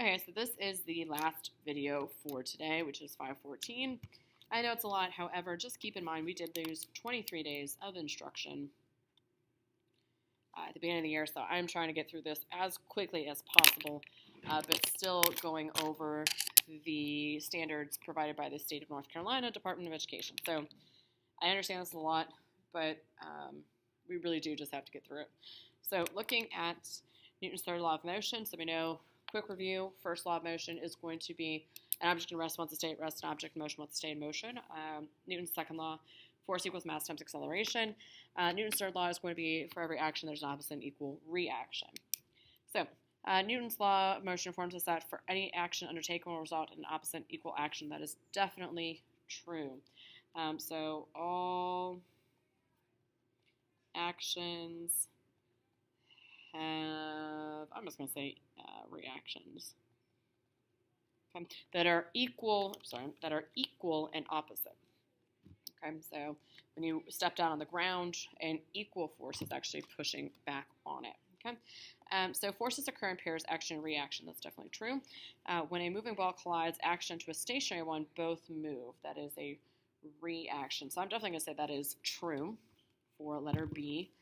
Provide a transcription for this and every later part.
Okay, so this is the last video for today, which is 514. I know it's a lot, however, just keep in mind we did lose 23 days of instruction at the beginning of the year, so I'm trying to get through this as quickly as possible, but still going over the standards provided by the state of North Carolina Department of Education. So I understand this is a lot, but we really do just have to get through it. So looking at Newton's third law of motion, so we know, quick review, first law of motion is going to be an object in rest once the state at rest, an object in motion once the state in motion. Newton's second law, force equals mass times acceleration. Newton's third law is going to be for every action there's an opposite and equal reaction. So Newton's law of motion informs us that for any action undertaken will result in an opposite and equal action. That is definitely true. So all actions have, I'm just going to say reactions, okay, that are equal, that are equal and opposite. Okay, so when you step down on the ground, an equal force is actually pushing back on it. Okay, so forces occur in pairs, action and reaction. That's definitely true. When a moving ball collides action to a stationary one, both move. That is a reaction. So I'm definitely going to say that is true for letter B.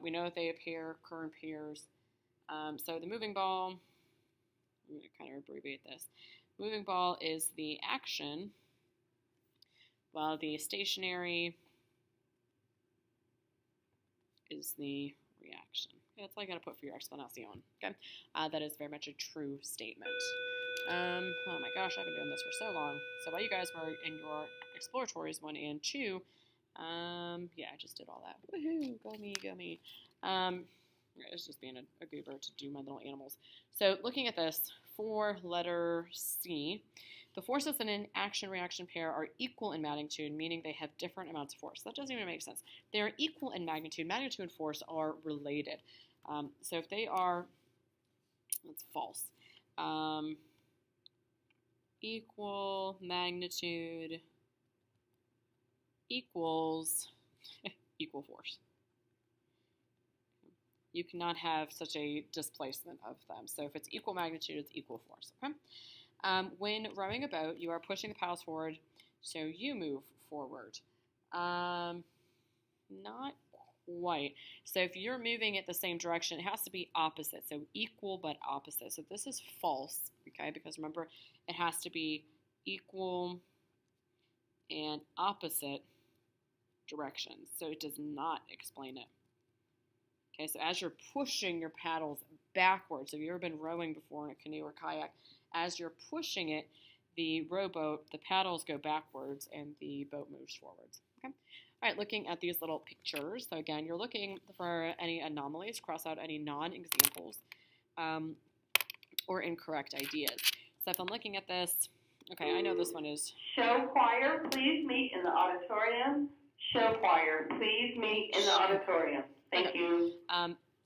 We know that they occur in pairs. So the moving ball, I'm going to kind of abbreviate this. Moving ball is the action, while the stationary is the reaction. Okay, that's all I got to put for your explanation. Okay, that is very much a true statement. Oh my gosh, I've been doing this for so long. So while you guys were in your exploratories 1 and 2, yeah, I just did all that. Woohoo, go me, go me. It's just being a goober to do my little animals. So looking at this, for letter C, the forces in an action-reaction pair are equal in magnitude, meaning they have different amounts of force. That doesn't even make sense. They are equal in magnitude. Magnitude and force are related. So if they are, that's false. Equal magnitude equals equal force. You cannot have such a displacement of them. So if it's equal magnitude, it's equal force. Okay? When rowing a boat, you are pushing the paddles forward, so you move forward. Not quite. So if you're moving it the same direction, it has to be opposite. So equal but opposite. So this is false, okay? Because remember, it has to be equal and opposite directions. So it does not explain it. Okay, so as you're pushing your paddles backwards, have you ever been rowing before in a canoe or kayak? As you're pushing it, the rowboat, the paddles go backwards and the boat moves forwards. Okay. All right, looking at these little pictures. So again, you're looking for any anomalies, cross out any non-examples or incorrect ideas. So if I'm looking at this, okay, I know this one is... Show choir, please meet in the auditorium. Show choir, please meet in the auditorium. Thank you.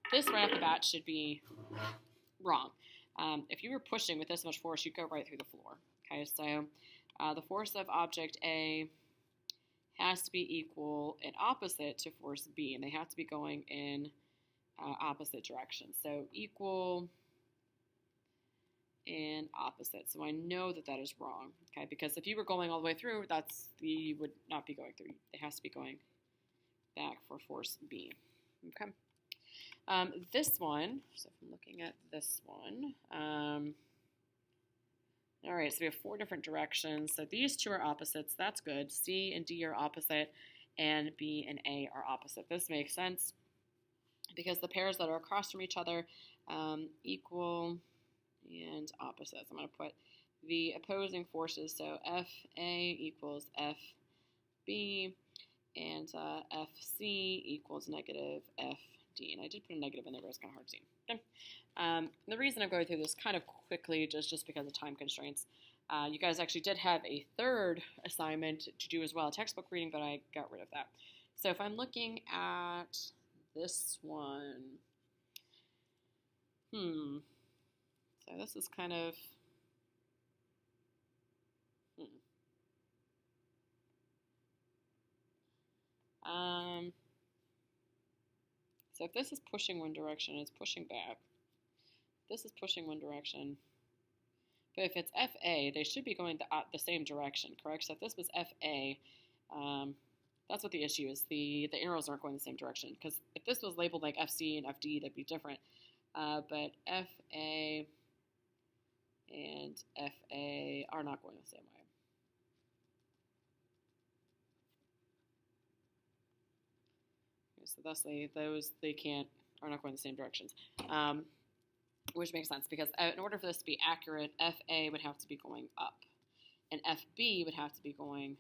This right off the bat should be wrong. If you were pushing with this much force, you'd go right through the floor. Okay, so the force of object A has to be equal and opposite to force B, and they have to be going in opposite directions. So equal and opposite. So I know that that is wrong. Okay, because if you were going all the way through, you would not be going through. It has to be going back for force B. Okay. This one, so if I'm looking at this one, all right, so we have 4 different directions. So these 2 are opposites. That's good. C and D are opposite, and B and A are opposite. This makes sense because the pairs that are across from each other, equal and opposite. So I'm going to put the opposing forces. So FA equals FB, and FC equals negative FD. And I did put a negative in there, but it's kind of hard to see. Okay. The reason I'm going through this kind of quickly is just because of time constraints. You guys actually did have a third assignment to do as well, a textbook reading, but I got rid of that. So if I'm looking at this one, so this is kind of, so if this is pushing one direction, it's pushing back. This is pushing one direction. But if it's FA, they should be going the same direction, correct? So if this was FA, that's what the issue is. The arrows aren't going the same direction. Because if this was labeled like FC and FD, that'd be different. But FA and FA are not going the same way. Okay, so thusly, those are not going the same directions. Which makes sense because in order for this to be accurate, FA would have to be going up, and FB would have to be going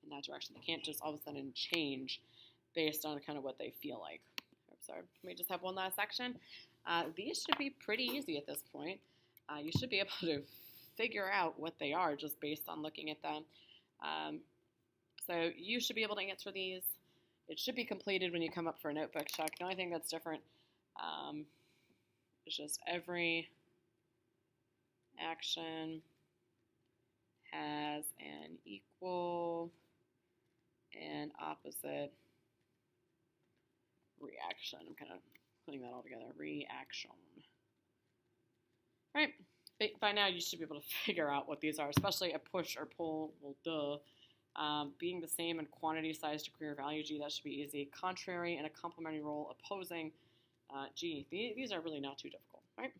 in that direction. They can't just all of a sudden change based on kind of what they feel like. Oops, sorry. Can we just have one last section? These should be pretty easy at this point. You should be able to figure out what they are just based on looking at them. So you should be able to answer these. It should be completed when you come up for a notebook check. The only thing that's different is just every action has an equal and opposite reaction. I'm kind of putting that all together. Reaction. Right. By now you should be able to figure out what these are, especially a push or pull. Well, duh. Being the same in quantity, size, degree, or value. Gee, that should be easy. Contrary and a complementary role. Opposing. Gee, these are really not too difficult, right?